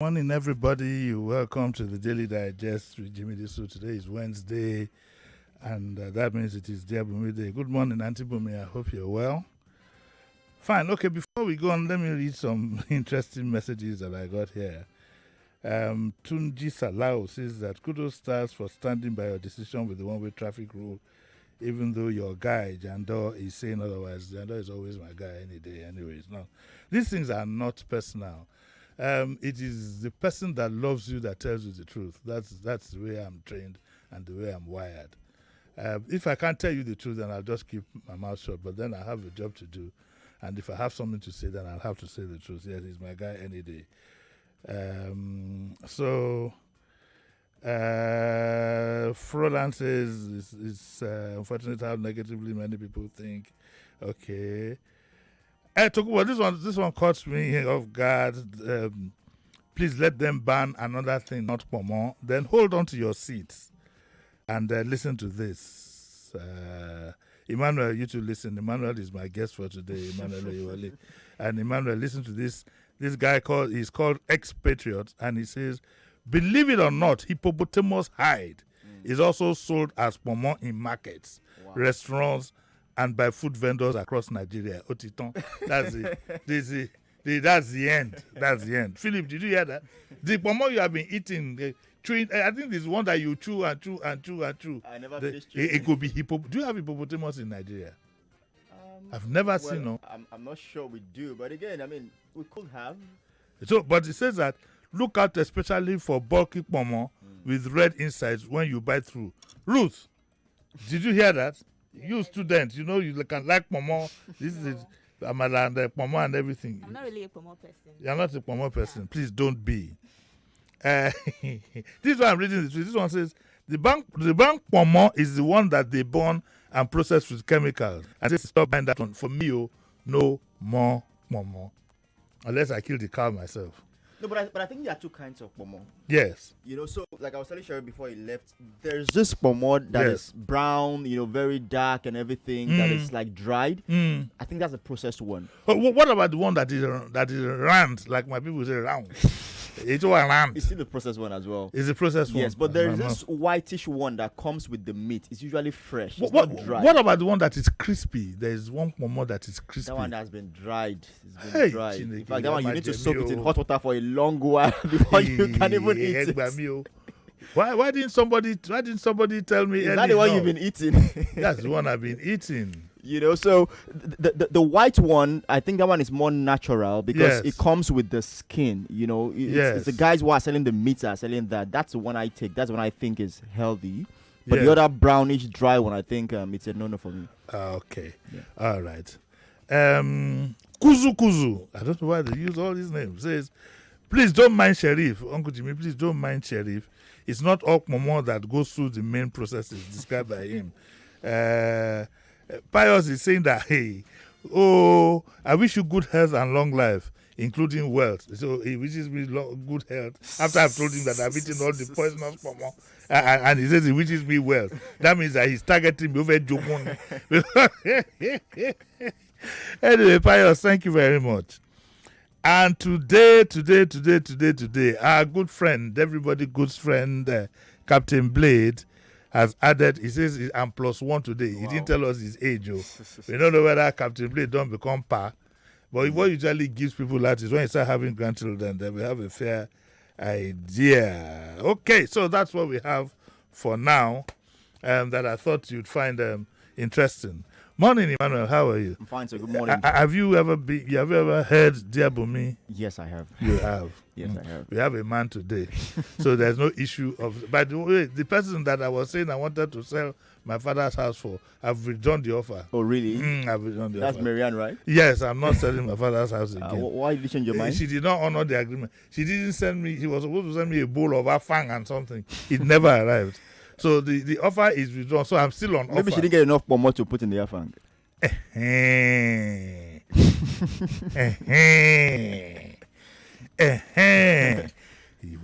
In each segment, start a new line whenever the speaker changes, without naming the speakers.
Morning, everybody. You're welcome to the Daily Digest with Jimmy Disu. Today is Wednesday, and that means it is Dear Bunmi Day. Good morning, Auntie Bunmi. I hope you're well. Fine. Okay, before we go on, let me read some interesting messages that I got here. Tunji Salau says that kudos stars for standing by your decision with the one-way traffic rule, even though your guy, Jando, is saying otherwise. Jando is always my guy any day anyway. It's not. These things are not personal. It is the person that loves you that tells you the truth. That's the way I'm trained and the way I'm wired. If I can't tell you the truth, then I'll just keep my mouth shut. But then I have a job to do. And if I have something to say, then I'll have to say the truth. Yes, he's my guy any day. Froland says it's unfortunate how negatively many people think. Okay. This one caught me off guard. Please let them ban another thing, not Pomo. Then hold on to your seats and listen to this. Emmanuel, you two listen. Emmanuel is my guest for today, Emmanuel Oyewole. And Emmanuel, listen to this. This guy he's called Expatriot, and he says, believe it or not, hippopotamus hide is also sold as Pomo in markets, restaurants, and by food vendors across Nigeria. Otiton. That's it. That's the end. That's the end. Philip, did you hear that? The pomo you have been eating, chewing, I think this one that you chew and chew and chew and chew.
I never finished chewing.
It could be Do you have hippopotamus in Nigeria? I've never seen no.
I'm not sure we do, but again, I mean, we could have.
So, but it says that look out especially for bulky pomo with red insides when you bite through. Ruth, did you hear that? You students, you know you can like pomo. This is amala and pomo and everything.
I'm not really a pomo person.
You're not a pomo person. Please don't be. This one I'm reading. This one says the bank pomo is the one that they burn and process with chemicals. I just stop buying that one. For me, no more pomo, unless I kill the cow myself.
No, but I think there are two kinds of pomo.
Yes.
You know, so like I was telling Sherry before he left, there's this pomo that is brown, very dark and everything, that is like dried. I think that's a processed one.
But what about the one that is round, like my people say round? It's all round.
It's still the processed one as well.
It's a processed one.
Yes, but there is this whitish one that comes with the meat. It's usually fresh. It's
not
dry.
What about the one that is crispy? There is one pomo that is crispy.
That one has been dried. It's been dried. In fact, that one you need to soak it in hot water for a long while before you can even eat it.
Why didn't somebody tell me?
Is that the one you've been eating?
That's the one I've been eating.
So the white one, I think that one is more natural because it comes with the skin. It's the guys who are selling the meat are selling that. That's the one I take. That's the one I think is healthy. But the other brownish dry one, I think it's a no-no for me.
Okay. Yeah. All right. Kuzu. I don't know why they use all these names. Says, please don't mind Sheriff. Uncle Jimmy, please don't mind Sheriff. It's not all pomo that goes through the main processes described by him. Pius is saying that, I wish you good health and long life, including wealth. So he wishes me good health after I've told him that I've eaten all the poisonous pomo. And he says he wishes me wealth. That means that he's targeting me over Jokun. Anyway, Pius, thank you very much. And today, our good friend, everybody good friend, Captain Blade, has added, he says I'm +1 today. Wow. He didn't tell us his age. We don't know whether Captain Blade don't become pa. But what usually gives people that is when you start having grandchildren, then we have a fair idea. Okay, so that's what we have for now that I thought you'd find interesting. Morning, Emmanuel. How are you?
I'm fine, sir. Good morning.
Have you ever heard Dear Bunmi?
Yes, I have.
You have?
Yes, I have.
We have a man today. So there's no issue of... By the way, the person that I was saying I wanted to sell my father's house for, I've withdrawn the offer.
Oh, really?
I've withdrawn the offer.
That's Marianne, right?
Yes, I'm not selling my father's house again.
Why did you change your mind?
She did not honor the agreement. She didn't send me... He was supposed to send me a bowl of afang and something. It never arrived. So the offer is withdrawn. So I'm still on offer.
Maybe she didn't get enough pomo to put in the afang.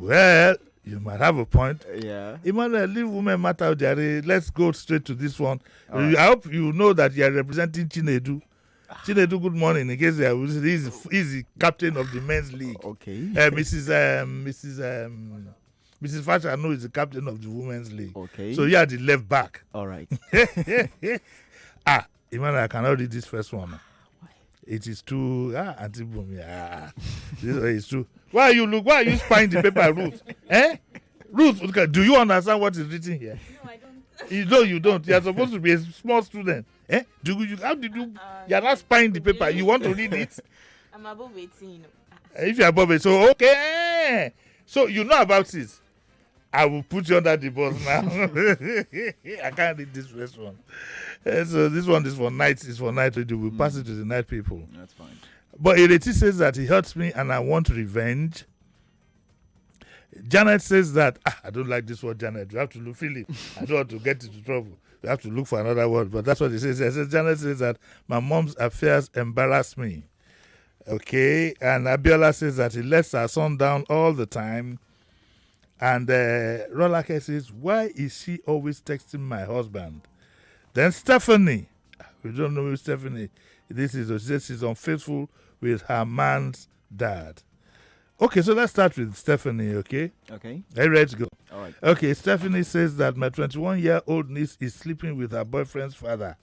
Well, you might have a point.
Yeah.
Emmanuel, leave women matter, Jerry. Let's go straight to this one.
Right.
I hope you know that you are representing Chinedu. Chinedu, good morning. In case he's the captain of the men's league.
Okay.
Mrs. Fasha, I know, is the captain of the women's league.
Okay.
So you are the left back.
All right.
Emmanuel, I cannot read this first one. Why? It is too Auntie Bunmi. This one is too. Why are you spying the paper, Ruth? Ruth, do you understand what is written here?
No, I don't.
You don't. You are supposed to be a small student. How did you? You are not spying the paper. You want to read it?
I'm above 18.
If you are above it, so okay. So you know about it. I will put you under the bus now. I can't read this first one. So this one is for night. It's for night radio. We'll pass it to the night people.
That's fine.
But Ireti says that he hurts me and I want revenge. Janet says that I don't like this word, Janet. You have to look Philip. I don't want to get into trouble. You have to look for another word. But that's what he says. Janet says that my mom's affairs embarrass me. Okay. And Abiola says that he lets her son down all the time. And Rolake says, why is she always texting my husband? Then Stephanie, we don't know who Stephanie this is. She says she's unfaithful with her man's dad. Okay, so let's start with Stephanie, okay?
Okay.
Are you ready to go?
All right.
Okay, Stephanie says that my 21-year-old niece is sleeping with her boyfriend's father.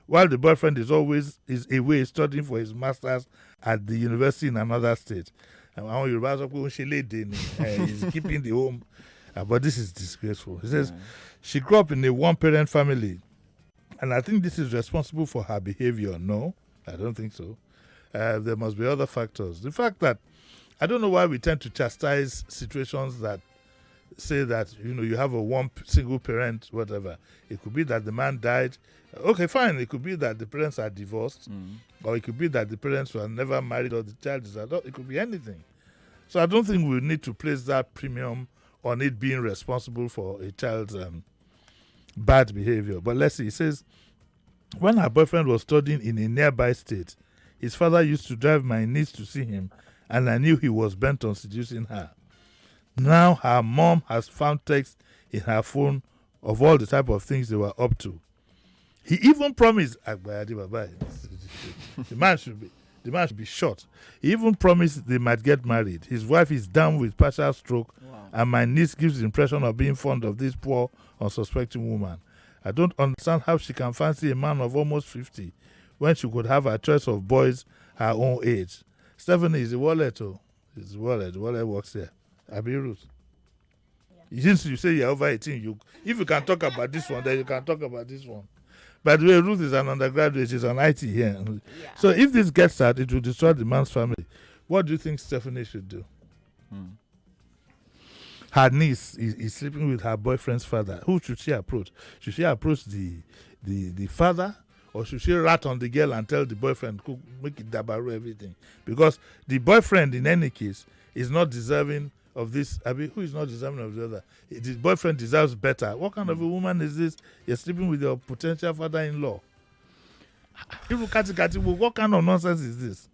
While the boyfriend is away studying for his master's at the university in another state. He's keeping the home. But this is disgraceful. He says she grew up in a one-parent family. And I think this is responsible for her behavior. No, I don't think so. There must be other factors. The fact that I don't know why we tend to chastise situations that say that, you have a one single parent, whatever. It could be that the man died. Okay, fine. It could be that the parents are divorced. Or it could be that the parents were never married or the child is adult. It could be anything. So I don't think we need to place that premium on it being responsible for a child's bad behavior. But let's see. It says, when her boyfriend was studying in a nearby state, his father used to drive my niece to see him, and I knew he was bent on seducing her. Now her mom has found texts in her phone of all the type of things they were up to. He even promised, the man should be shot. He even promised they might get married. His wife is down with partial stroke, and my niece gives the impression of being fond of this poor, unsuspecting woman. I don't understand how she can fancy a man of almost 50 when she could have a choice of boys her own age. Stephanie is a wallet, It's a wallet. The wallet works here. Abi Ruth. Yeah. Since you say you're over 18, if you can talk about this one, then you can talk about this one. By the way, Ruth is an undergraduate. She's on IT here. Yeah. So if this gets out, it will destroy the man's family. What do you think Stephanie should do? Her niece is sleeping with her boyfriend's father. Who should she approach? Should she approach the father? Or should she rat on the girl and tell the boyfriend, make it dabaru everything? Because the boyfriend, in any case, is not deserving of this. Who is not deserving of the other? The boyfriend deserves better. What kind of a woman is this? You're sleeping with your potential father-in-law. What kind of nonsense is this?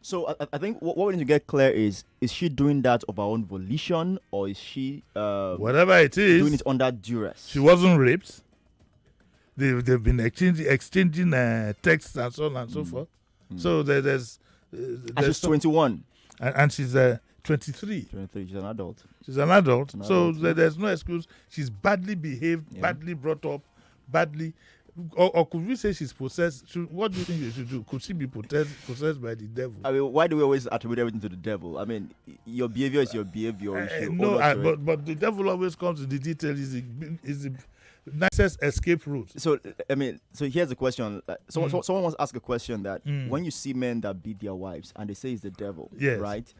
So I think what we need to get clear is she doing that of her own volition, or is she
whatever it is
doing it under duress?
She wasn't raped. They've been exchanging texts and so on and so forth. So there's
and she's 21.
And she's 23.
23, she's an adult.
So there's no excuse. She's badly behaved, badly brought up, badly. Or could we say she's possessed? What do you think you should do? Could she be possessed by the devil?
I mean, why do we always attribute everything to the devil? I mean, your behavior is your behavior.
But the devil always comes in the detail. Is the nicest escape route.
So here's the question. Someone wants to ask a question that when you see men that beat their wives and they say it's the devil, right?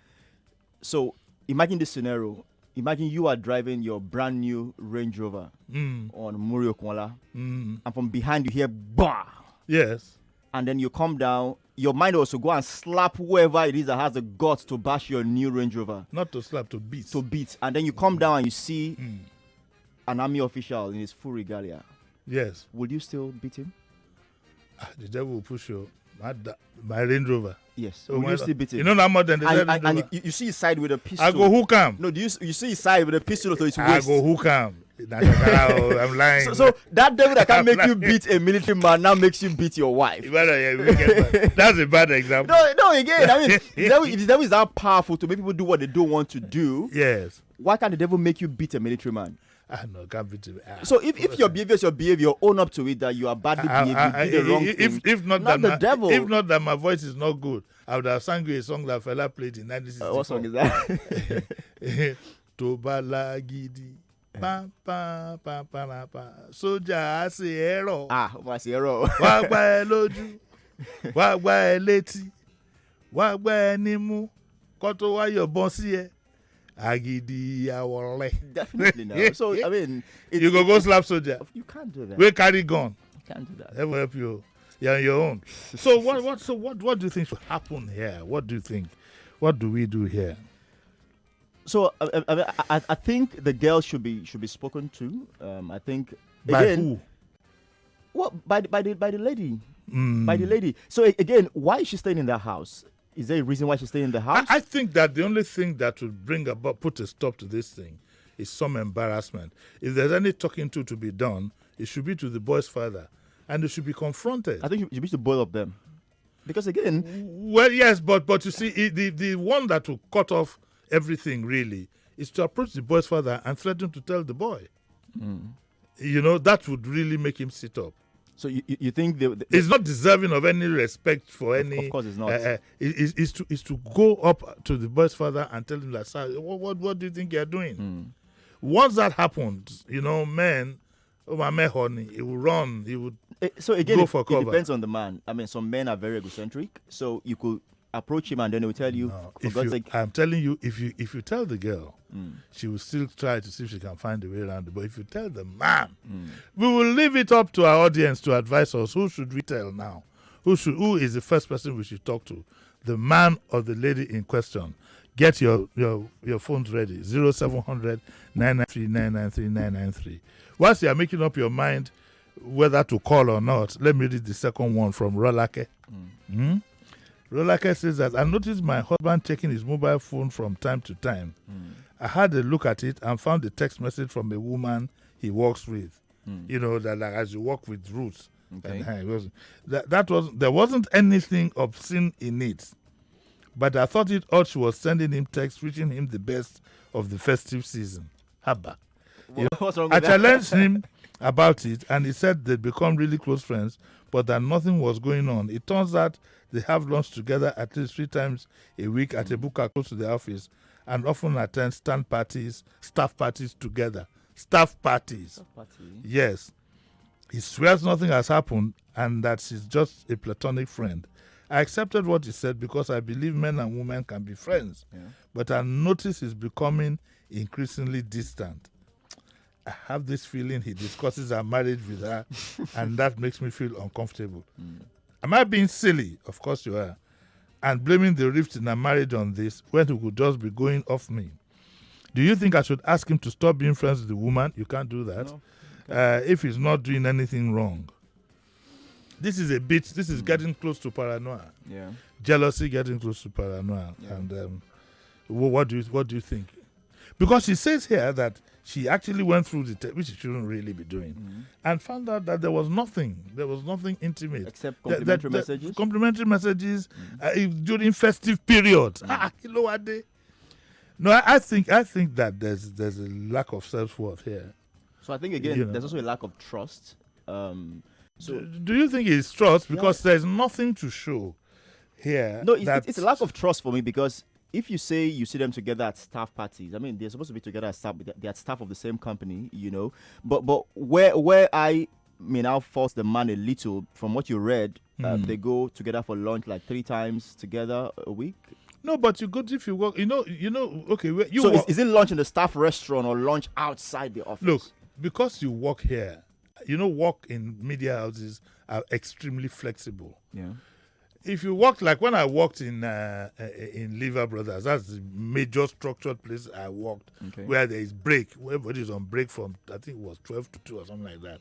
So imagine this scenario. Imagine you are driving your brand new Range Rover on Murio Kwala, and from behind you hear bah.
Yes.
And then you come down. Your mind also go and slap whoever it is that has the guts to bash your new Range Rover.
Not to slap, to beat.
To beat. And then you come down and you see an army official in his full regalia.
Yes.
Would you still beat him?
The devil will push you. My Range Rover.
Yes. So will you still beat him?
You know that more than the Range Rover.
And you see his side with a pistol.
I go hook him.
No, you see his side with a pistol to his waist.
I go hook him. I'm lying.
So that devil that can make you beat a military man now makes you beat your wife.
That's a bad example.
No, again, I mean, if the devil is that powerful to make people do what they don't want to do,
yes,
why can't the devil make you beat a military man?
No, can't beat him.
So if your behavior is your behavior, own up to it that you are badly behaved, you did the wrong thing.
If not
the devil.
If not that my voice is not good, I would have sang you a song that fella played in 1964.
What song is that?
Tobala gidi. Pa pa pa pa pa pa. Soja ase ero.
Wá sí ẹ̀rọ.
Wá gbá ẹ lójú. Wá gbá ẹ létí. Wá gbá ẹ nímú. Kó tó wá yọ̀bọ̀n sí ẹ. Agidi awole.
Definitely no. So I mean,
you go slap soldier.
You can't do that.
We carry gun.
You can't do that.
That will help you. You're on your own. So what do you think should happen here? What do you think? What do we do here?
So I think the girl should be spoken to. I think
by
again,
who?
Well, by the lady. By the lady. So again, why is she staying in that house? Is there a reason why she's staying in the house?
I think that the only thing that would put a stop to this thing is some embarrassment. If there's any talking to be done, it should be to the boy's father, and they should be confronted.
I think you should both of them, because again,
well, yes, but you see, the one that will cut off everything really is to approach the boy's father and threaten to tell the boy. You know, that would really make him sit up.
So you think
it's not deserving of any respect for any.
Of course, it's not.
Is to go up to the boy's father and tell him that, sir, what do you think you're doing? Once that happens, you know, men, my man, honey, he will run. He would.
So again,
go for cover.
It depends on the man. I mean, some men are very egocentric, so you could approach him and then he will tell you.
No, I'm telling you, if you tell the girl, she will still try to see if she can find a way around it. But if you tell the man, we will leave it up to our audience to advise us. Who should we tell now? Who is the first person we should talk to? The man or the lady in question? Get your phones ready. 0700 993 993 993. Whilst you are making up your mind whether to call or not, let me read the second one from Rolake. Rolake says that I noticed my husband checking his mobile phone from time to time. I had a look at it and found a text message from a woman he works with. You know, that like, as you work with Ruth.
Okay.
There wasn't anything obscene in it. But I thought it odd she was sending him texts wishing him the best of the festive season. Haba.
What's wrong with
I
that?
challenged him about it, and he said they'd become really close friends, but that nothing was going on. It turns out they have lunch together at least 3 times a week at a buka close to the office, and often attend staff parties together. Staff parties. Yes. He swears nothing has happened and that she's just a platonic friend. I accepted what he said because I believe men and women can be friends. Yeah. But I notice he's becoming increasingly distant. I have this feeling he discusses our marriage with her and that makes me feel uncomfortable. Am I being silly? Of course you are. And blaming the rift in our marriage on this when he could just be going off me. Do you think I should ask him to stop being friends with the woman? You can't do that. No. If he's not doing anything wrong. This is getting close to paranoia.
Yeah.
Jealousy getting close to paranoia. Yeah. And what do you think? Because she says here that she actually went through the test, which she shouldn't really be doing, and found out that there was nothing intimate.
Except complimentary messages?
Complimentary messages during festive periods. No, I think that there's a lack of self-worth here.
So I think, again, there's also a lack of trust.
So do you think it's trust? Because there's nothing to show here.
No, it's a lack of trust for me, because if you say you see them together at staff parties, I mean, they're supposed to be together at staff. They're at staff of the same company, you know. But where I mean, I'll force the man a little. From what you read, they go together for lunch like 3 times together a week.
No, but if you work, okay.
Is it lunch in the staff restaurant or lunch outside the office?
Look, because you work here, work in media houses are extremely flexible. Yeah. If you work, like when I worked in Lever Brothers, that's the major structured place I worked, where there is break, where everybody's on break from, I think it was 12 to 2 or something like that.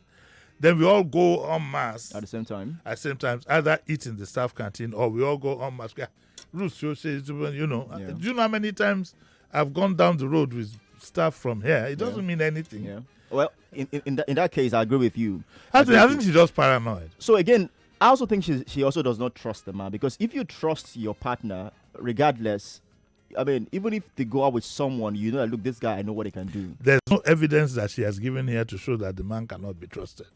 Then we all go en masse.
At the same time?
At the same time, either eat in the staff canteen or we all go en masse. Ruth, do you know how many times I've gone down the road with staff from here? It doesn't mean anything. Yeah.
Well, in that case, I agree with you.
I think she's just paranoid.
So again, I also think she also does not trust the man, because if you trust your partner, regardless, I mean, even if they go out with someone, you know, look, this guy, I know what he can do.
There's no evidence that she has given here to show that the man cannot be trusted.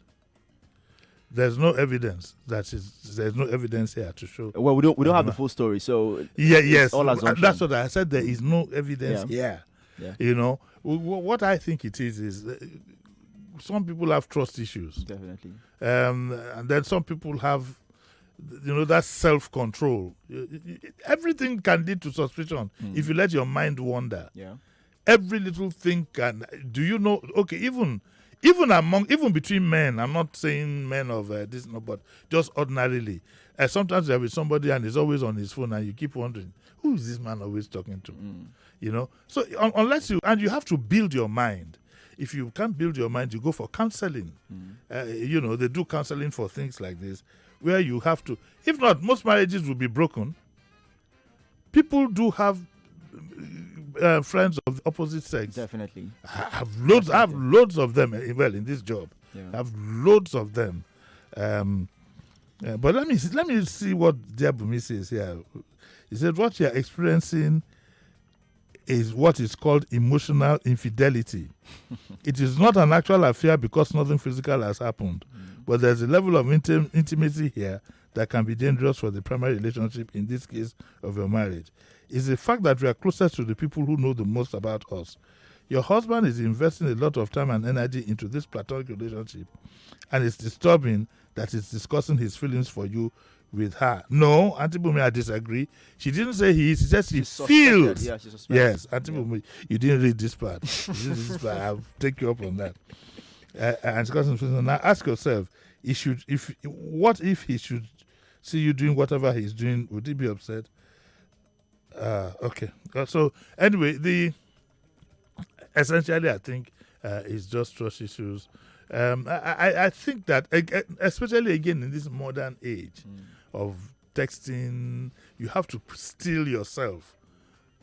There's no evidence there's no evidence here to show.
Well, we don't have the full story, so
yes,
all assumption.
That's what I said. There is no evidence here.
Yeah.
You know, what I think it is some people have trust issues.
Definitely.
And then some people have, you know, that self-control. Everything can lead to suspicion if you let your mind wander.
Yeah.
Every little thing can. Do you know? Okay, even between men. I'm not saying men of this, no, but just ordinarily. Sometimes you're with somebody and he's always on his phone, and you keep wondering, who is this man always talking to? You know. So unless you have to build your mind. If you can't build your mind, you go for counseling. You know, they do counseling for things like this, where you have to. If not, most marriages will be broken. People do have friends of the opposite sex.
Definitely.
I have loads of them. Well, in this job, I have loads of them. But let me see what Bunmi says here. He said, "What you are experiencing is what is called emotional infidelity. It is not an actual affair because nothing physical has happened, but there's a level of intimacy here that can be dangerous for the primary relationship, in this case of your marriage. It's the fact that we are closest to the people who know the most about us. Your husband is investing a lot of time and energy into this platonic relationship, and it's disturbing that he's discussing his feelings for you with her." No, Auntie Bunmi, I disagree. She didn't say he is. She said she feels.
Yeah, she suspects.
Yes, Auntie Bunmi, you didn't read this part. I'll take you up on that. And now ask yourself, what if he should see you doing whatever he's doing? Would he be upset? Okay. So anyway, essentially, I think it's just trust issues. I think that, especially again in this modern age of texting, you have to steel yourself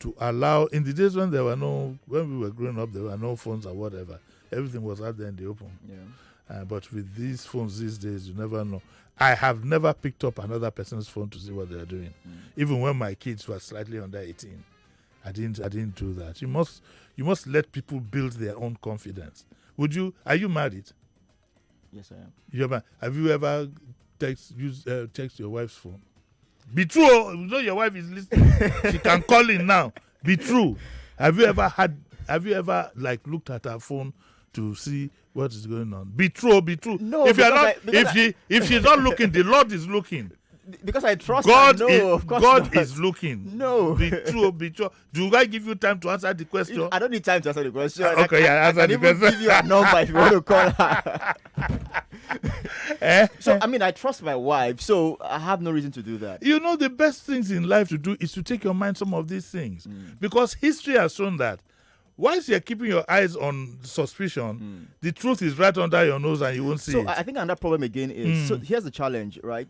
to allow. In the days when when we were growing up, there were no phones or whatever. Everything was out there in the open. Yeah. But with these phones these days, you never know. I have never picked up another person's phone to see what they are doing. Even when my kids were slightly under 18, I didn't do that. You must let people build their own confidence. Are you married?
Yes, I am.
Have you ever text your wife's phone? Be true. You know your wife is listening. She can call in now. Be true. Have you ever like looked at her phone to see what is going on? Be true.
No,
if she's not looking, the Lord is looking.
Because I trust
God.
her. No, of course
God
not.
is looking.
No.
Be true. Do I give you time to answer the question?
I don't need time to answer the question.
Okay, answer the question.
I can even give you a number if you want to call her. So, I mean, I trust my wife, so I have no reason to do that.
You know, the best things in life to do is to take your mind some of these things. Because history has shown that once you're keeping your eyes on suspicion, the truth is right under your nose and you won't see it.
So I think another problem again is, so here's the challenge, right?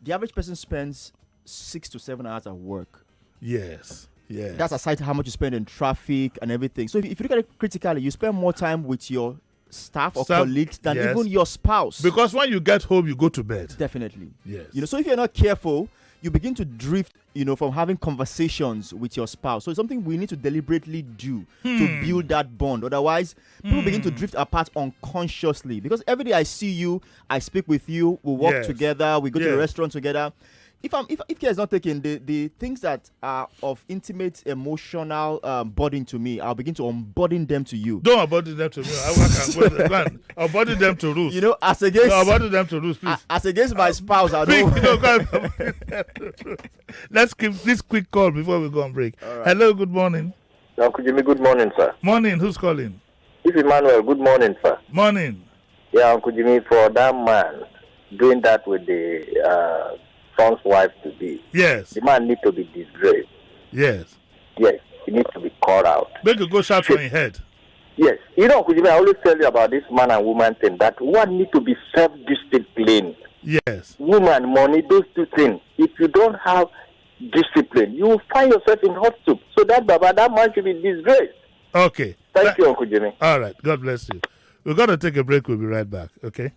The average person spends 6 to 7 hours at work.
Yes.
That's aside how much you spend in traffic and everything. So if you look at it critically, you spend more time with your staff or colleagues than even your spouse.
Because when you get home, you go to bed.
Definitely.
Yes.
You know, so if you're not careful, you begin to drift, from having conversations with your spouse. So it's something we need to deliberately do to build that bond. Otherwise, people begin to drift apart unconsciously. Because every day I see you, I speak with you, we work together, we go to the restaurant together. If care is not taken, the things that are of intimate emotional burden to me, I'll begin to unburden them to you.
Don't unburden them to me. Unburden them to Ruth.
As against.
No, unburden them to Ruth, please.
As against my spouse, I don't.
Let's keep this quick call before we go on break. Right. Hello, good morning.
Uncle Jimmy, good morning, sir.
Morning. Who's calling?
This is Emmanuel. Good morning, sir.
Morning.
Yeah, Uncle Jimmy, for that man doing that with the son's wife to be.
Yes.
The man needs to be disgraced.
Yes.
Yes, he needs to be called out.
Make you go shout for your head.
Yes. Uncle Jimmy, I always tell you about this man and woman thing, that one need to be self-disciplined.
Yes.
Woman, money, those two things. If you don't have discipline, you will find yourself in hot soup. So that man should be disgraced.
Okay.
Thank you, Uncle Jimmy.
All right. God bless you. We're going to take a break. We'll be right back. Okay?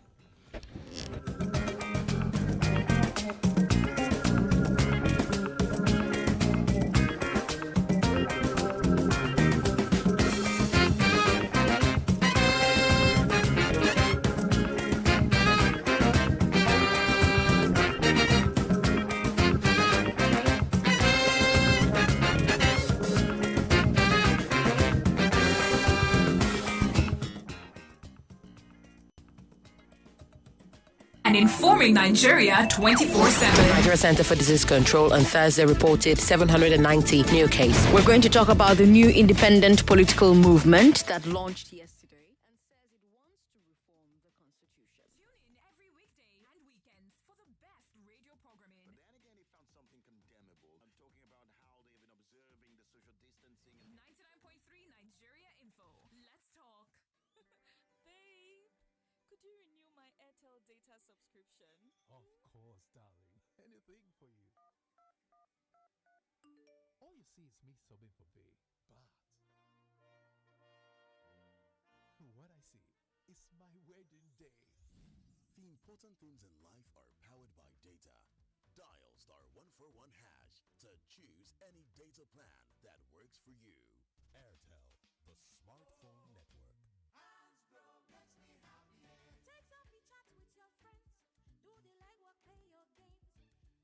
And informing Nigeria 24/7.
Nigeria Center for Disease Control on Thursday reported 790 new cases.
We're going to talk about the new independent political movement that launched yesterday and says it wants to reform the constitution.
Tune in every weekday and weekends for the best radio programming.
But then again, they found something condemnable. I'm talking about how they've been observing the social distancing.
99.3 Nigeria Info. Let's talk.
Babe, could you renew my Airtel data subscription?
Of course, darling. Anything for you. All you see is me sobbing for babe, but what I see is my wedding day.
The important things in life are powered by data. Dial *141# to choose any data plan that works for you. Airtel, the smartphone network.
Take selfie chats with your friends. Do the legwork, play your games.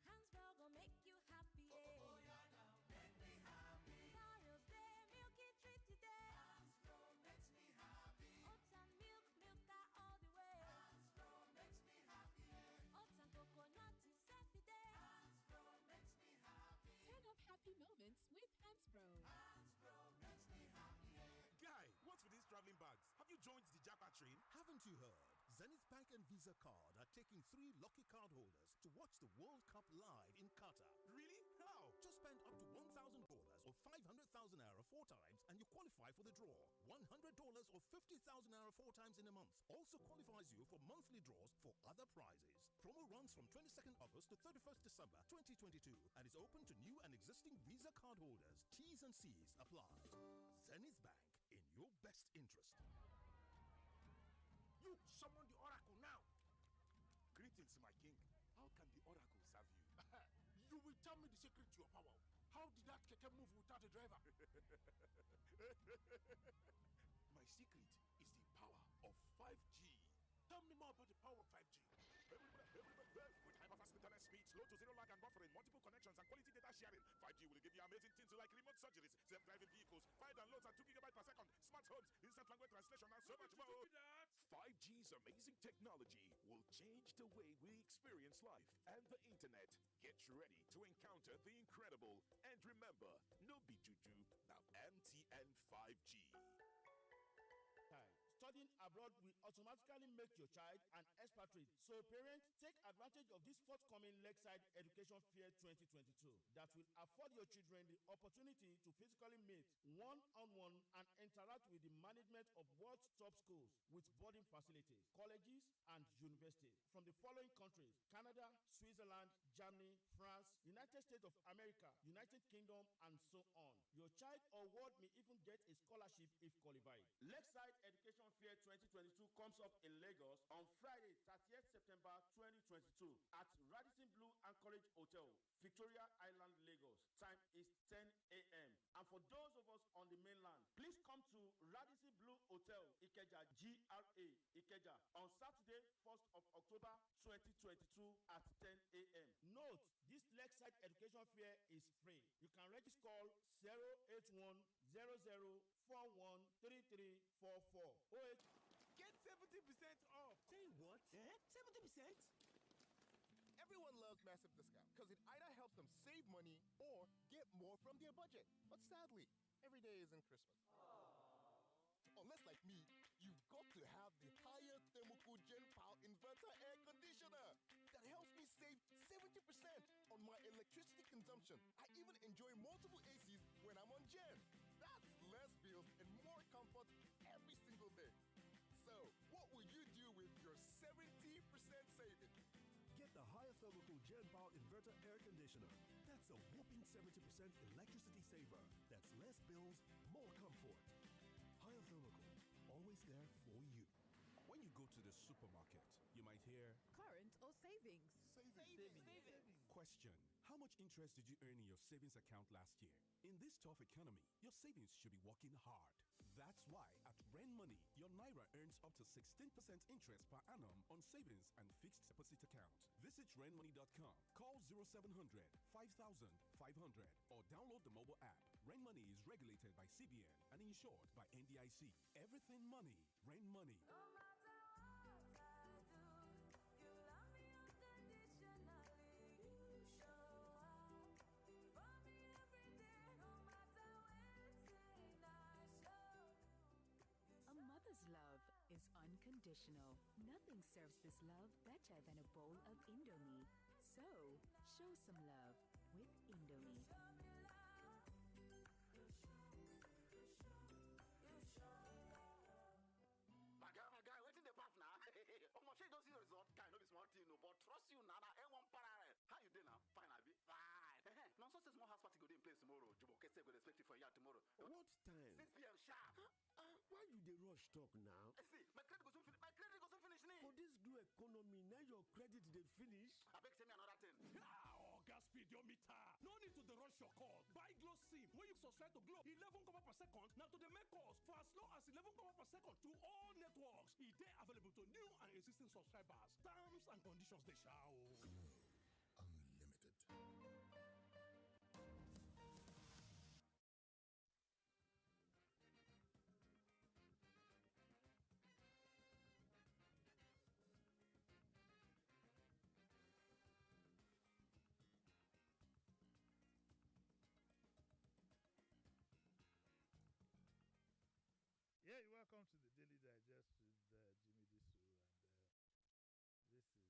Hansbro gon' make you happy. Oh yeah, now make me happy. Dials day, milky treat today. Hansbro makes me happy. Oats and milk, milka all the way. Hansbro makes me happy. Oats and coconut is every day. Hansbro makes me happy.
Turn up happy moments with Hansbro.
Hansbro makes me happy.
Guy, what's with these traveling bags? Have you joined the Japa train? Haven't you heard? Zenith Bank and Visa Card are taking 3 lucky card holders to watch the World Cup live in Qatar. Really? How? Just spend up to $1,000 or 500,000 naira 4 times and you qualify for the draw. $100 or 50,000 naira 4 times in a month also qualifies you for monthly draws for other prizes. Promo runs from 22nd August to 31st December 2022 and is open to new and existing Visa card holders. T's and C's apply. Zenith Bank, in your best interest.
You summon the oracle now. Greetings, my king. How can the oracle serve you? You will tell me the secret to your power. How did that keke move without a driver? My secret is the power of 5G. Tell me more about the power of 5G. With hyper-fast internet speeds, low to zero lag and buffering, multiple connections and quality data sharing, 5G will give you amazing things like remote surgeries, self-driving vehicles, file downloads at 2 GB per second, smart homes, instant language translation, and so much more. 5G's amazing technology will change the way we experience life and the internet. Get ready to encounter the incredible. And remember, no be juju, now MTN 5G.
Studying abroad will automatically make your child an expatriate. So parents, take advantage of this forthcoming Lakeside Education Fair 2022 that will afford your children the opportunity to physically meet one-on-one and interact with the management of world's top schools with boarding facilities, colleges, and universities from the following countries: Canada, Switzerland, Germany, France, United States of America, United Kingdom, and so on. Your child or ward may even get a scholarship if qualified. Lakeside Education Fair 2022 comes up in Lagos on Friday, 30th September 2022 at Radisson Blue Anchorage Hotel, Victoria Island, Lagos. Time is 10 a.m. And for those of us on the mainland, please come to Radisson Blue Hotel, Ikeja, GRA, Ikeja, on Saturday, 1st of October 2022 at 10 a.m. Note, this Lakeside Education Fair is free. You can register call 081 00413344.
Get 70% off. Say what? 70%?
Everyone loves massive discount because it either helps them save money or get more from their budget. But sadly, every day isn't Christmas. Unless like me, you've got to have the higher thermocool Gen Power Inverter Air Conditioner that helps me save 70% on my electricity consumption. I even enjoy multiple ACs when I'm on Gen. That's less bills and more comfort every single day. So, what will you do with your 70% saving?
Get the higher thermocool Gen Power Inverter Air Conditioner. That's a whopping 70% electricity saver. That's less bills, more comfort. Higher thermocool, always there for you. go to the supermarket, you might hear,
Current or savings?
question, how much interest did you earn in your savings account last year? In this tough economy, your savings should be working hard. That's why at Ren Money, your Naira earns up to 16% interest per annum on savings and fixed deposit accounts. Visit renmoney.com, call 0700 5000 500 or download the mobile app. Ren Money is regulated by CBN and insured by NDIC. Everything money, Ren Money.
A mother's love is unconditional. Nothing serves this love better than a bowl of Indomie. So, show some love with Indomie.
My guy, waiting the path now. I'm sure you don't see the result. Guy, no be smart thing, no, but trust you, Nana. A1 parallel. How you doing now? Fine, I be fine. Now, so small house party go in place tomorrow. Jubo Kese go expect you for ya tomorrow.
What time?
6 p.m. sharp.
Why you dey rush talk now?
See, my credit goes finish. My credit goes finish.
For this glue economy, now your credit dey finish.
I beg tell me another thing.
Oga speedometer. No need to dey rush your call. Buy Glow SIM when you subscribe to Glow 11 kobo per second. Now to the make calls for as low as 11 kobo per second to all networks. E dey available to new and existing subscribers. Terms and conditions dey sha o.
Unlimited.
Yeah, you're welcome to the Daily Digest with Jimi Disu, and this is dear Bunmi as usual.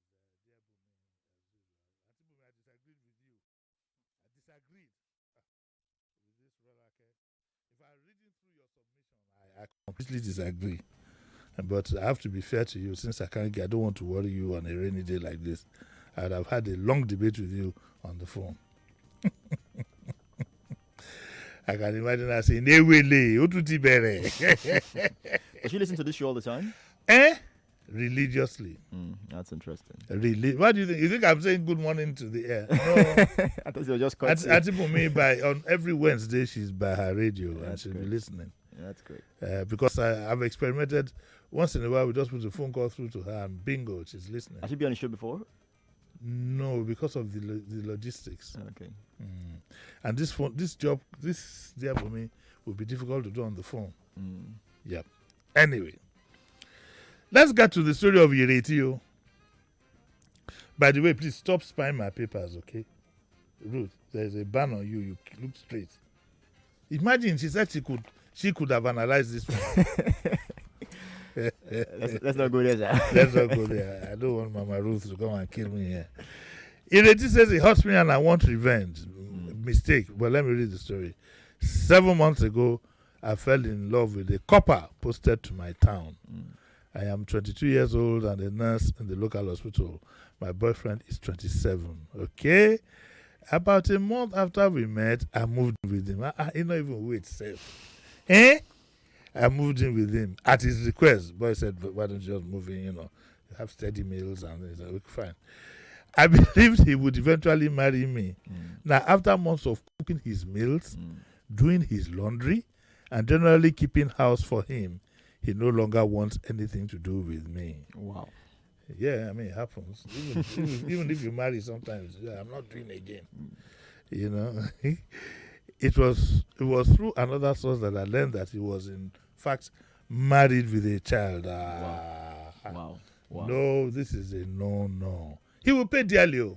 Auntie Bunmi, I disagreed with you. I disagreed with this rollerke. If I'm reading through your submission, I completely disagree. But I have to be fair to you, since I don't want to worry you on a rainy day like this. I'd have had a long debate with you on the phone. I can imagine her saying, Ewele, Otuti Bere.
Does she listen to this show all the time?
Religiously.
That's interesting.
What do you think? You think I'm saying good morning to the air? No.
I thought you were just cutting.
On every Wednesday, she's by her radio and she'll be listening.
Yeah, that's great.
Because I've experimented. Once in a while, we just put a phone call through to her and bingo, she's listening.
Has she been on the show before?
No, because of the logistics.
Okay.
And this job, dear for me, will be difficult to do on the phone. Yep. Anyway, let's get to the story of Yeretio. By the way, please stop spying my papers, okay? Ruth, there's a ban on you. You look straight. Imagine she said she could have analyzed this one.
Let's not go there, sir.
Let's not go there. I don't want Mama Ruth to come and kill me here. Ireti says he hurts me and I want revenge. Mistake. But let me read the story. 7 months ago, I fell in love with a copper posted to my town. I am 22 years old and a nurse in the local hospital. My boyfriend is 27. Okay? About a month after we met, I moved with him. He not even wait, safe. I moved in with him at his request. Boy said, why don't you just move in, you have steady meals and he said, okay, fine. I believed he would eventually marry me. Now, after months of cooking his meals, doing his laundry, and generally keeping house for him, he no longer wants anything to do with me.
Wow.
Yeah, I mean, it happens. Even if you marry sometimes, I'm not doing again. It was through another source that I learned that he was in fact married with a child.
Wow.
No, this is a no. He will pay dearly.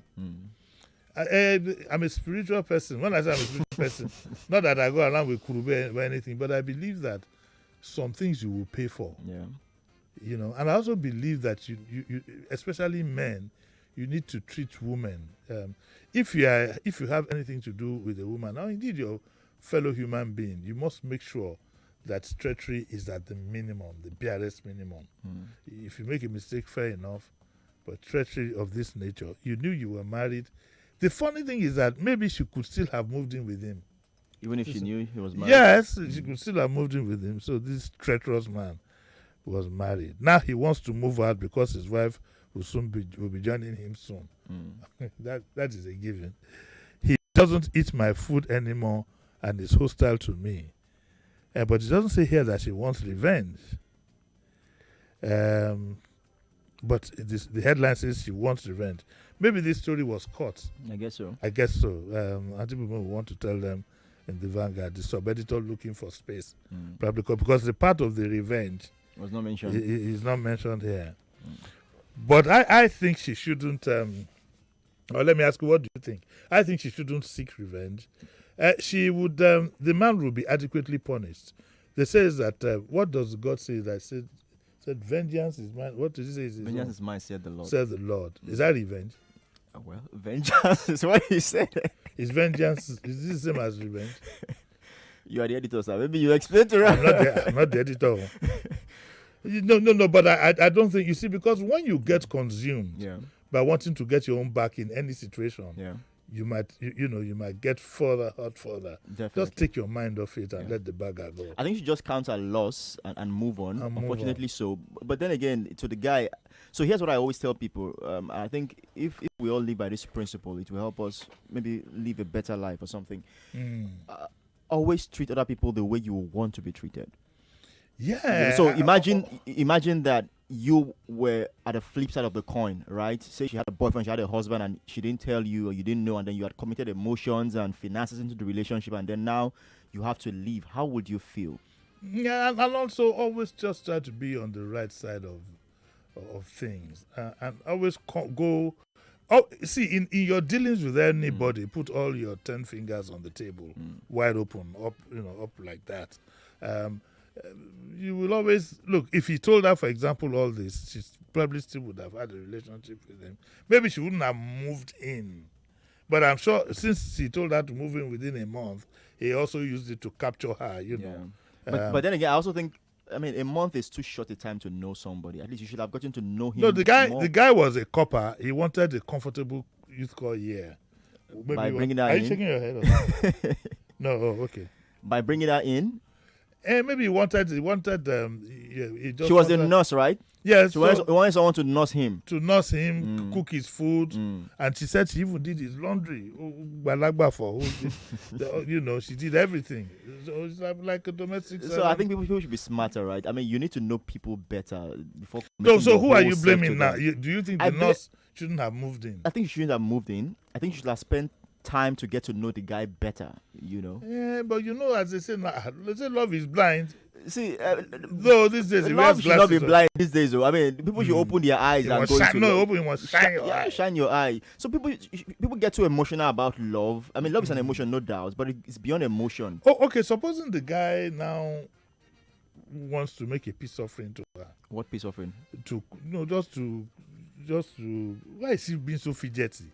I'm a spiritual person. When I say I'm a spiritual person, not that I go around with kurube or anything, but I believe that some things you will pay for.
Yeah.
And I also believe that you especially men, you need to treat women. If you have anything to do with a woman, now indeed your fellow human being, you must make sure that treachery is at the minimum, the barest minimum. If you make a mistake, fair enough, but treachery of this nature, you knew you were married. The funny thing is that maybe she could still have moved in with him.
Even if she knew he was married?
Yes, she could still have moved in with him. So this treacherous man was married. Now he wants to move out because his wife will be joining him soon. That is a given. He doesn't eat my food anymore and is hostile to me. But it doesn't say here that she wants revenge. But the headline says she wants revenge. Maybe this story was caught.
I guess so.
Auntie people want to tell them in the Vanguard, the sub-editor looking for space. Probably because the part of the revenge
was not mentioned.
Is not mentioned here. But I think she shouldn't. Or let me ask you, what do you think? I think she shouldn't seek revenge. She would. The man will be adequately punished. They says that. What does God say? That said, vengeance is mine. What does he say?
Vengeance is mine, said the Lord.
Said the Lord. Is that revenge?
Well, vengeance is what he said.
Is vengeance? Is this the same as revenge?
You are the editor, sir. Maybe you explain to her.
I'm not the editor. No. But I don't think, you see, because when you get consumed by wanting to get your own back in any situation, you might get further.
Definitely.
Just take your mind off it and let the bagger go.
I think she just counts her loss and move on. Unfortunately, so. But then again, to the guy. So here's what I always tell people. I think if we all live by this principle, it will help us maybe live a better life or something. Always treat other people the way you want to be treated.
Yeah.
So imagine that you were at the flip side of the coin, right? Say she had a boyfriend, she had a husband, and she didn't tell you or you didn't know, and then you had committed emotions and finances into the relationship, and then now you have to leave. How would you feel?
Yeah, and also always just try to be on the right side of things, and always go. Oh, see, in your dealings with anybody, put all your 10 fingers on the table, wide open, up like that. You will always look. If he told her, for example, all this, she probably still would have had a relationship with him. Maybe she wouldn't have moved in, but I'm sure since he told her to move in within a month, he also used it to capture her. You know.
But then again, I also think, I mean, a month is too short a time to know somebody. At least you should have gotten to know him.
No, the guy was a copper. He wanted a comfortable youth corps year.
By bringing her in.
Are you shaking your head? No. Oh, okay.
By bringing her in.
Maybe he wanted. She
was a nurse, right?
Yes.
She wanted someone to nurse him.
Cook his food, and she said she even did his laundry. She did everything. So it's like a domestic.
So I think people should be smarter, right? I mean, you need to know people better before.
So who are you blaming now? Do you think the nurse shouldn't have moved in?
I think she shouldn't have moved in. I think she should have spent time to get to know the guy better,
Yeah, but as they say now, they say love is blind.
See,
though these days
love should not be blind these days. I mean, people should open their eyes and go
shine your eye.
Shine your eye. So people get too emotional about love. I mean, love is an emotion, no doubt, but it's beyond emotion.
Oh, okay. Supposing the guy now wants to make a peace offering to her.
What peace offering?
Just to why is he being so fidgety?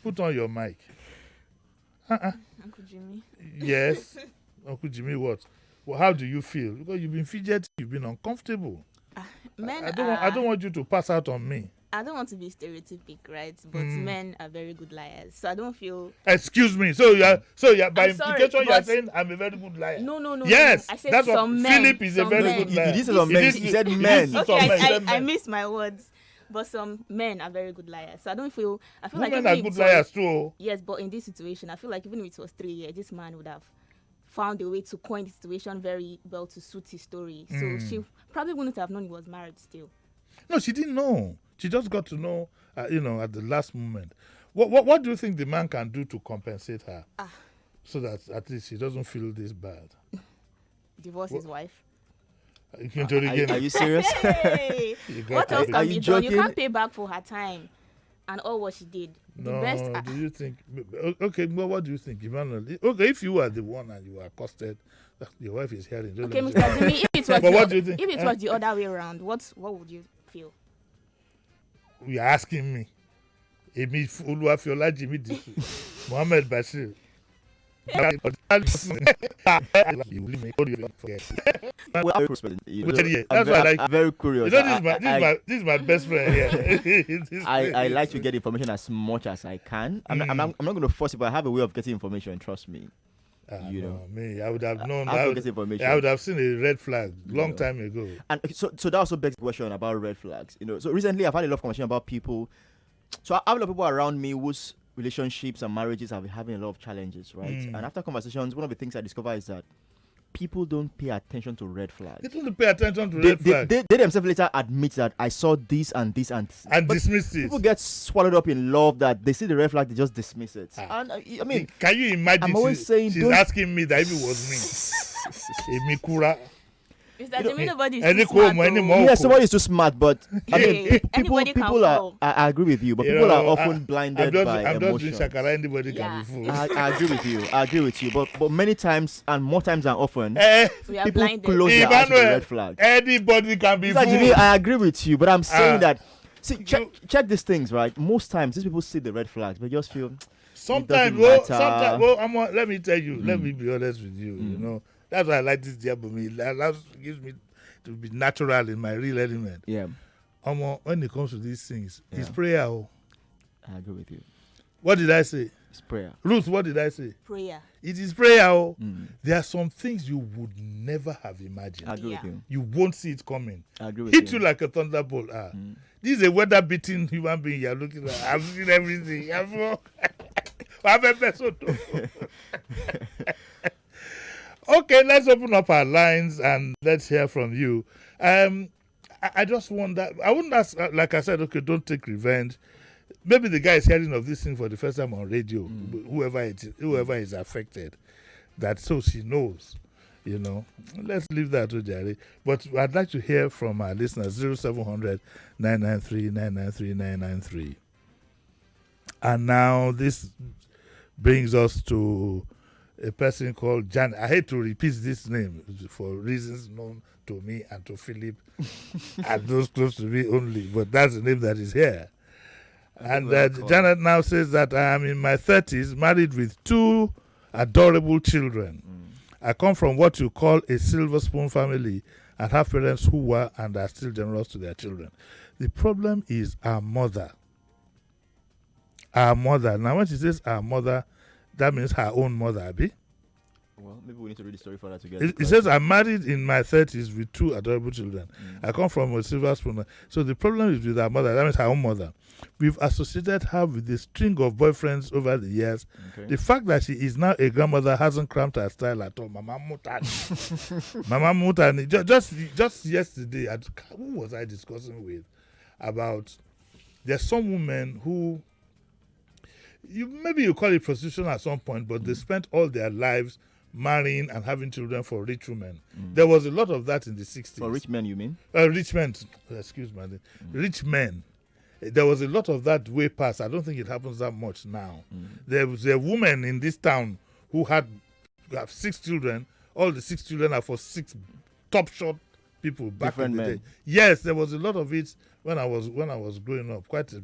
Put on your mic.
Uncle Jimmy.
Yes. Uncle Jimmy, what? Well, how do you feel? Because you've been fidgety, you've been uncomfortable. I don't want you to pass out on me.
I don't want to be stereotypic, right? But men are very good liars. So I don't feel.
Excuse me. So you're by implication you're saying I'm a very good liar.
No.
Yes.
I said
that's
some
what
men.
Philip is a very good liar.
You said men.
Okay, I missed my words. But some men are very good liars. So I feel like
men are good liars too.
Yes, but in this situation, I feel like even if it was 3 years, this man would have found a way to coin the situation very well to suit his story. So she probably wouldn't have known he was married still.
No, she didn't know. She just got to know, at the last moment. What do you think the man can do to compensate her? So that at least she doesn't feel this bad?
Divorce his wife.
Are you serious?
Hey, what else can be done? You can't pay back for her time and all what she did.
Do you think? Okay, well, what do you think, Emmanuel? Okay, if you are the one and you are accosted, your wife is hearing.
Okay, Mr. Jimmy,
what do you think?
If it was the other way around, what would you feel?
You are asking me. Emi Oluwafiola Jimi Disu, Mohammed Bashir. That's why I like.
I'm very curious.
This is my best friend here.
I like to get information as much as I can. I'm not going to force it, but I have a way of getting information. Trust me. You know,
me, I would have known.
I would get information.
I would have seen a red flag long time ago.
And so that also begs the question about red flags. You know, so recently I've had a lot of conversation about people. So I have a lot of people around me whose relationships and marriages have been having a lot of challenges, right? And after conversations, one of the things I discover is that people don't pay attention to red flags.
They don't pay attention to red flags.
They themselves later admit that I saw this and this and
dismiss it.
People get swallowed up in love that they see the red flag, they just dismiss it. And I mean,
can you imagine?
I'm always saying
she's asking me that if it was me, Emikura.
Is that nobody's too smart?
Yeah, somebody's too smart, but I mean, people are. I agree with you, but people are often blinded by emotion.
I'm just doing shakara. Anybody can be fooled.
I agree with you. I agree with you. But many times and more times than often, people close their eyes to the red flag.
Anybody can be fooled.
Jimi, I agree with you, but I'm saying that. See, check these things, right? Most times, these people see the red flags, but just feel.
Sometimes, let me tell you. Let me be honest with you. You know. That's why I like this job of me. That gives me to be natural in my real element.
Yeah.
When it comes to these things, it's prayer.
I agree with you.
What did I say?
It's prayer.
Ruth, what did I say?
Prayer.
It is prayer. There are some things you would never have imagined.
I agree with you.
You won't see it coming.
I agree with
Hit you like a thunderbolt. This is a weather-beating human being you're looking at. I've seen everything. Okay, let's open up our lines and let's hear from you. I just wonder, I wouldn't ask, like I said, okay, don't take revenge. Maybe the guy is hearing of this thing for the first time on radio, whoever is affected, that so she knows, you know. Let's leave that to Jerry. But I'd like to hear from our listeners, 0700 993 993 993. And now this brings us to a person called Jan. I hate to repeat this name for reasons known to me and to Philip and those close to me only, but that's the name that is here. And Janet now says that I am in my 30s, married with 2 adorable children. I come from what you call a silver spoon family and have parents who were and are still generous to their children. The problem is our mother. Our mother. Now, when she says our mother, that means her own mother, Abi.
Well, maybe we need to read the story for that together.
It says, I'm married in my 30s with 2 adorable children. I come from a silver spoon. So the problem is with our mother. That means her own mother. We've associated her with a string of boyfriends over the years. Okay. The fact that she is now a grandmother hasn't cramped her style at all. Mama Mutani. Mama Mutani. Just yesterday, who was I discussing with? About there's some women who, maybe you call it prostitution at some point, but they spent all their lives marrying and having children for rich women. There was a lot of that in the 60s.
For rich men, you mean?
Rich men. Excuse me. Rich men. There was a lot of that way past. I don't think it happens that much now. There was a woman in this town who have 6 children. All the 6 children are for 6 top shot people back in the day. Yes, there was a lot of it when I was growing up. Quite a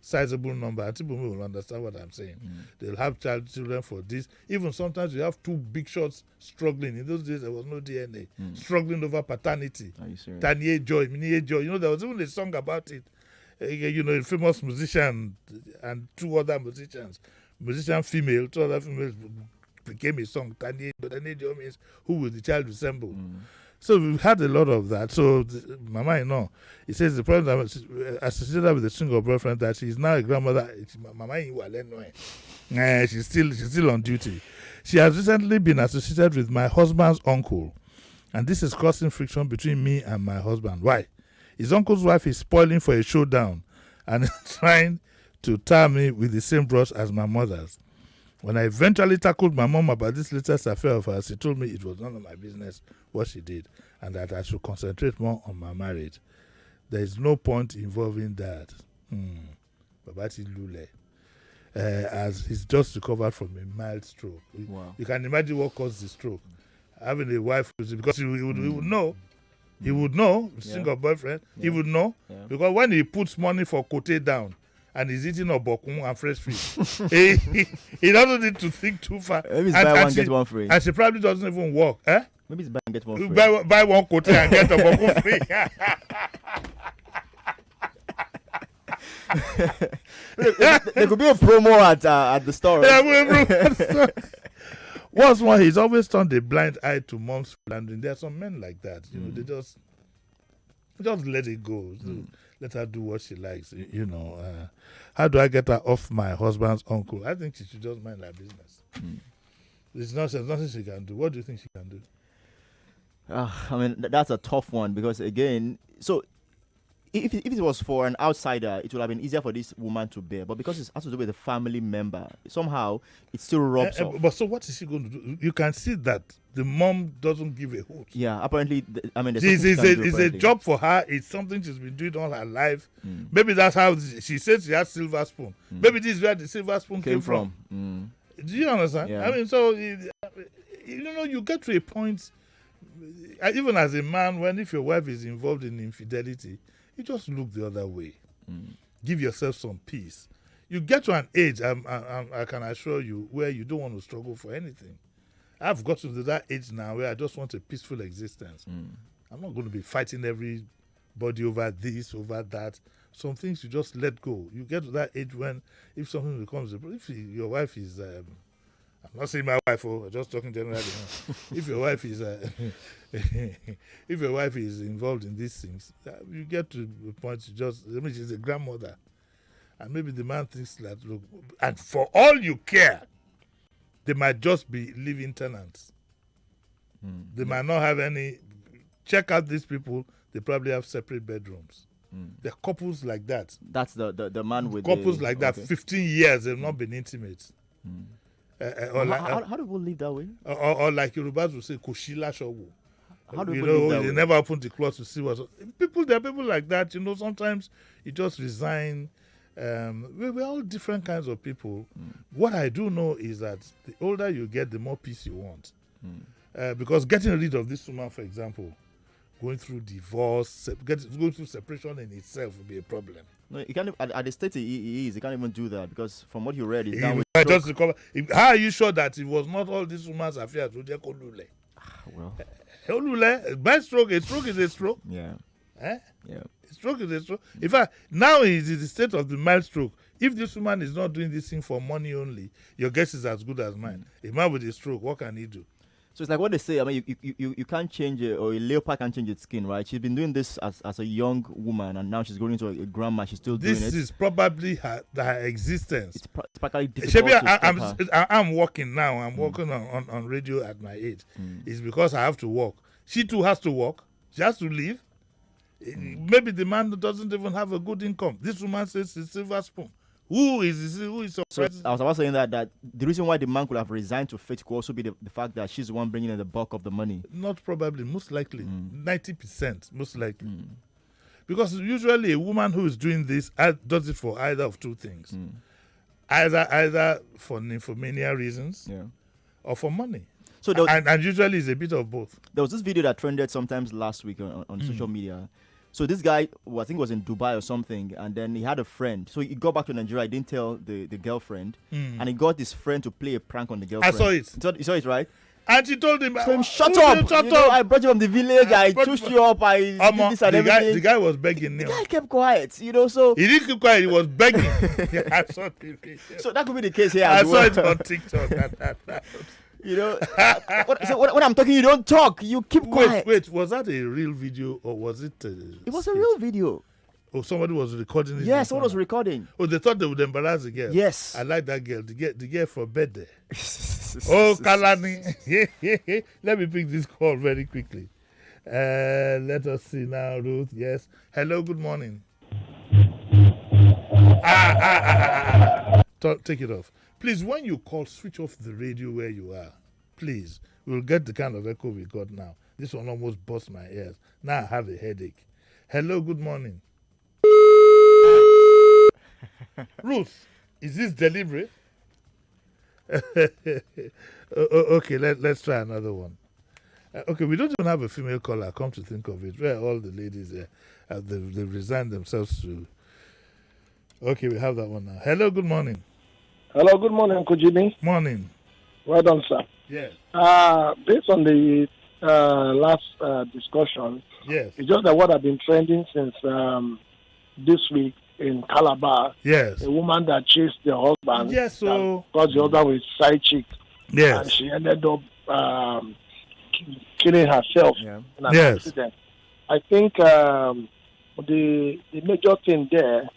sizable number. And people will understand what I'm saying. They'll have children for this. Even sometimes you have 2 big shots struggling. In those days, there was no DNA. Struggling over paternity.
Are you serious?
Tanya Joy, Minie Joy. You know, there was even a song about it. You know, a famous musician and 2 other musicians. Musician female, 2 other females became a song. Tanya Joy means who will the child resemble? So we've had a lot of that. So Mama, you know, it says the problem associated with a single boyfriend that she's now a grandmother. Mama, she's still on duty. She has recently been associated with my husband's uncle, and this is causing friction between me and my husband. Why? His uncle's wife is spoiling for a showdown and trying to tar me with the same brush as my mother's. When I eventually tackled my mom about this latest affair of hers, she told me it was none of my business what she did and that I should concentrate more on my marriage. There is no point involving that. Babati Lule. As he's just recovered from a mild stroke.
Wow.
You can imagine what caused the stroke. Having a wife, because he would know. He would know, single boyfriend, he would know. Because when he puts money for Kote down, and he's eating obokun and fresh fish, he doesn't need to think too far.
Maybe it's buy one, get one free.
And she probably doesn't even work.
Maybe it's buy and get one free.
Buy one Kote and get obokun free.
There could be a promo at the store.
What's one? He's always turned a blind eye to mom's philandering. There are some men like that. You know, they just let it go. Let her do what she likes. You know, how do I get her off my husband's uncle? I think she should just mind her business. There's nothing she can do. What do you think she can do?
I mean, that's a tough one because again, so if it was for an outsider, it would have been easier for this woman to bear. But because it has to do with a family member, somehow it still rubs off.
But so what is she going to do? You can see that the mom doesn't give a hoot.
Yeah, apparently,
it's a job for her. It's something she's been doing all her life. Maybe that's how she said she has silver spoon. Maybe this is where the silver spoon came from. Do you understand?
Yeah.
I mean, so you get to a point, even as a man, when if your wife is involved in infidelity, you just look the other way. Give yourself some peace. You get to an age, I can assure you, where you don't want to struggle for anything. I've gotten to that age now where I just want a peaceful existence. I'm not going to be fighting everybody over this, over that. Some things you just let go. You get to that age when if something becomes if your wife is I'm not saying my wife, I'm just talking generally. If your wife is if your wife is involved in these things, you get to the point she's a grandmother. And maybe the man thinks that, look, and for all you care, they might just be living tenants. They might not have any. Check out these people, they probably have separate bedrooms. There are couples like that.
That's the man with
couples like that. 15 years they've not been intimate.
How do people live that way?
Or like Yorubas will say, "Koshila showo."
How do people live that
they
way?
never open the closet to see what people. There are people like that. Sometimes you just resign. We're all different kinds of people. What I do know is that the older you get, the more peace you want. Because getting rid of this woman, for example, going through divorce, going through separation in itself will be a problem.
No, he can't. At the state he is, he can't even do that because from what you read, he's down with
just recover. How are you sure that it was not all this woman's affairs?
Well,
by stroke, a stroke is a stroke.
Yeah.
Yeah.
A
stroke is a stroke. In fact, now is the state of the mild stroke. If this woman is not doing this thing for money only, your guess is as good as mine. A man with a stroke, what can he do?
So it's like what they say. I mean, you can't change it, or a leopard can't change its skin, right? She's been doing this as a young woman, and now she's growing into a grandma. She's still doing it.
This is probably her existence.
It's practically difficult
I'm working now. I'm working on radio at my age. It's because I have to work. She too has to work. She has to live. Maybe the man doesn't even have a good income. This woman says it's silver spoon. Who is
so I was about saying that the reason why the man could have resigned to Faith could also be the fact that she's the one bringing in the bulk of the money.
Not probably, most likely 90%, most likely. Because usually a woman who is doing this does it for either of two things, either for nymphomania reasons, or for money. So and usually it's a bit of both.
There was this video that trended sometimes last week on social media. So this guy, I think was in Dubai or something, and then he had a friend. So he got back to Nigeria. He didn't tell the girlfriend, and he got his friend to play a prank on the girlfriend.
I saw it.
You saw it, right?
And she told him,
shut up! I brought you from the village. I pushed you up. I did this and everything.
The guy was begging.
The guy kept quiet. So
he didn't keep quiet. He was begging. I saw it.
So that could be the case here.
I saw it on TikTok.
When I'm talking, you don't talk. You keep quiet.
Wait, was that a real video or was it?
It was a real video.
Oh, somebody was recording it.
Yes, someone was recording.
Oh, they thought they would embarrass the girl.
Yes.
I like that girl. The girl for bed there. Oh, Kalani. Let me pick this call very quickly. Let us see now, Ruth. Yes. Hello, good morning. Take it off. Please, when you call, switch off the radio where you are. Please. We'll get the kind of echo we got now. This one almost bust my ears. Now I have a headache. Hello, good morning. Ruth, is this deliberate? Okay, let's try another one. Okay, we don't even have a female caller, come to think of it. Where are all the ladies there? They've resigned themselves to... Okay, we have that one now. Hello, good morning.
Hello, good morning, Uncle Jimmy.
Morning.
Well done, sir.
Yes.
Based on the last discussion,
yes,
it's just that what I've been trending since this week in Calabar.
Yes.
A woman that chased the husband.
Yes, so...
Because the husband was side chick.
Yes.
And she ended up killing herself in an accident. I think the major thing there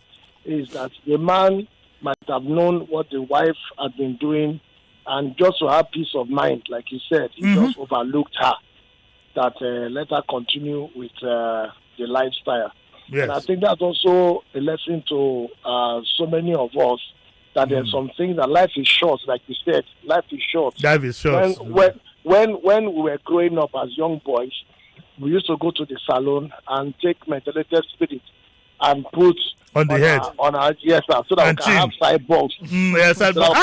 is that the man might have known what the wife had been doing, and just to have peace of mind, like you said, he just overlooked her. That let her continue with the lifestyle.
Yes.
And I think that's also a lesson to so many of us, that there's some things that life is short, like you said, life is short.
Life is short.
When we were growing up as young boys, we used to go to the salon and take methylated spirit and put
on the head,
on our yes, sir, so that
and
we can have side balls.
Side balls.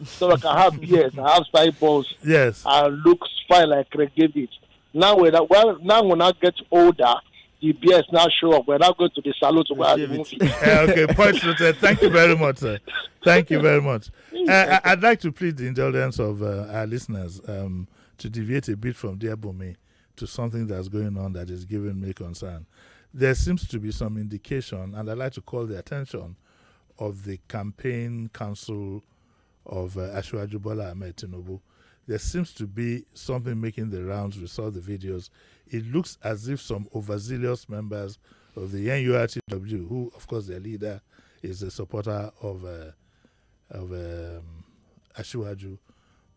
So we can have beers and have side balls.
Yes,
and look fine like Craig David. Now when I get older, the beers now show up. We're now going to the salon to watch the movie.
Okay, point noted. Thank you very much, sir. Thank you very much. I'd like to plead the indulgence of our listeners to deviate a bit from dear Bunmi to something that's going on that is giving me concern. There seems to be some indication, and I'd like to call the attention of the campaign council of Asiwaju Bola Ahmed Tinubu. There seems to be something making the rounds. We saw the videos. It looks as if some overzealous members of the NURTW, who, of course, their leader is a supporter of Asiwaju,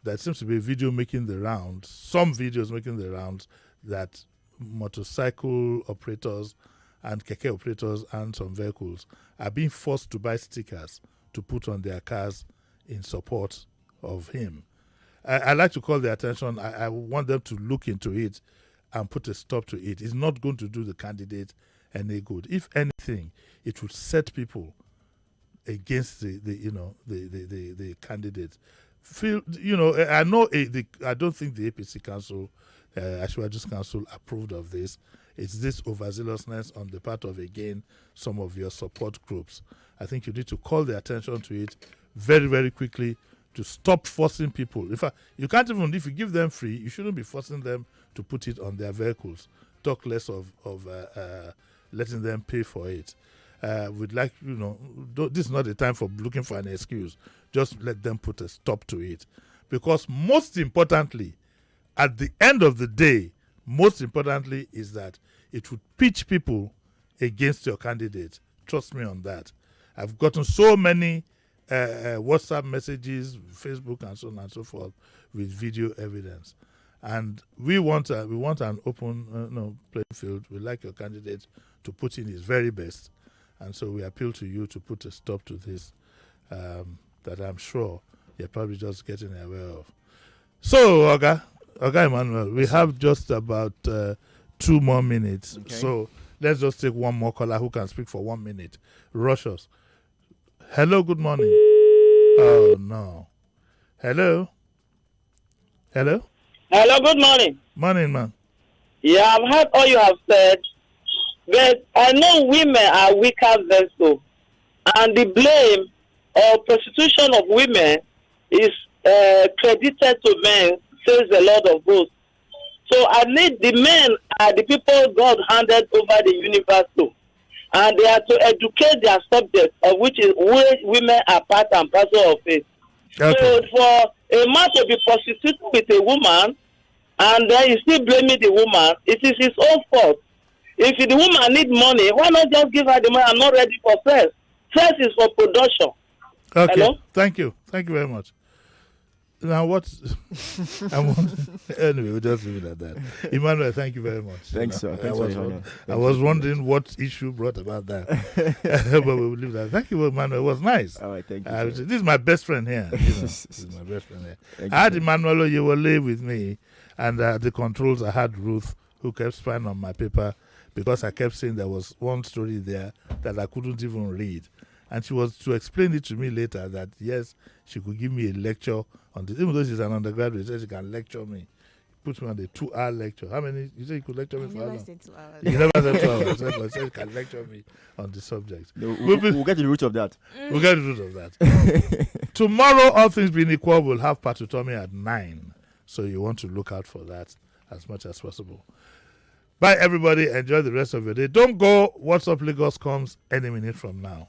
there seems to be a video making the rounds, some videos making the rounds, that motorcycle operators and keke operators and some vehicles are being forced to buy stickers to put on their cars in support of him. I'd like to call their attention. I want them to look into it and put a stop to it. It's not going to do the candidate any good. If anything, it would set people against the candidate. I know I don't think the APC council, Asiwaju's council, approved of this. It's this overzealousness on the part of, again, some of your support groups. I think you need to call their attention to it very, very quickly to stop forcing people. In fact, you can't even, if you give them free, you shouldn't be forcing them to put it on their vehicles. Talk less of letting them pay for it. We'd like, this is not the time for looking for an excuse. Just let them put a stop to it. Because most importantly, at the end of the day, most importantly is that it would pitch people against your candidate. Trust me on that. I've gotten so many WhatsApp messages, Facebook, and so on and so forth with video evidence. And we want an open playing field. We like your candidate to put in his very best. And so we appeal to you to put a stop to this that I'm sure you're probably just getting aware of. So, Oga Emmanuel, we have just about 2 more minutes. Okay. So let's just take one more caller who can speak for 1 minute. Rush us. Hello, good morning. Oh, no. Hello? Hello, good morning. Morning, man.
Yeah, I've heard all you have said, but I know women are weaker vessels, and the blame or prostitution of women is credited to men, says the Lord of hosts. So at least the men are the people God handed over the universe to, and they are to educate their subject, of which women are part and parcel of it. Okay. So for a man to be prostituted with a woman, and then you still blaming the woman, it is his own fault. If the woman need money, why not just give her the money? I'm not ready for sex. Sex is for production.
Okay.
Hello?
Thank you very much. Now what? Anyway, we'll just leave it at that. Emmanuel, thank you very much.
Thanks, sir.
I was wondering what issue brought about that, but we will leave that. Thank you, Emmanuel. It was nice.
All right, thank you.
This is my best friend here. This is my best friend here. I had Emmanuel Oyewole with me, and the controls. I had Ruth, who kept spying on my paper because I kept saying there was one story there that I couldn't even read. And she was to explain it to me later that, yes, she could give me a lecture on this. Even though she's an undergraduate, she can lecture me. Put me on the 2-hour lecture. How many? You said you could lecture me for how long? I never said 2 hours. You never said 2 hours. She said you can lecture me on the subject.
No, we'll get to the root of that.
We'll get to the root of that. Tomorrow, all things being equal, we'll have Patutomi at 9. So you want to look out for that as much as possible. Bye, everybody. Enjoy the rest of your day. Don't go. What's Up Lagos comes any minute from now.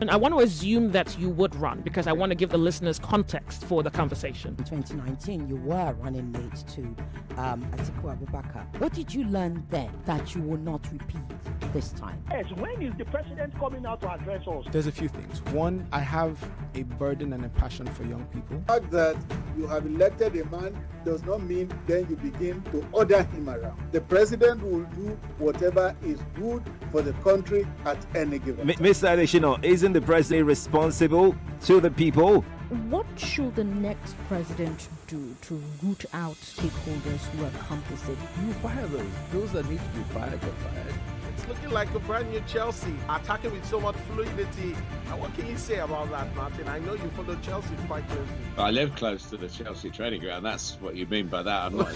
And I want to assume that you would run because I want to give the listeners context for the conversation.
In 2019, you were running mate to Atiku Abubakar. What did you learn then that you will not repeat this time?
Yes, when is the president coming out to address us?
There's a few things. One, I have a burden and a passion for young people.
The fact that you have elected a man does not mean then you begin to order him around. The president will do whatever is good for the country at any given time.
Mr. Adeshino, isn't the president responsible to the people?
What should the next president do to root out stakeholders who are complicit?
You fire those that need to be fired get fired.
It's looking like a brand new Chelsea, attacking with so much fluidity. And what can you say about that, Martin? I know you follow Chelsea quite closely.
I live close to the Chelsea training ground. That's what you mean by that. I'm not.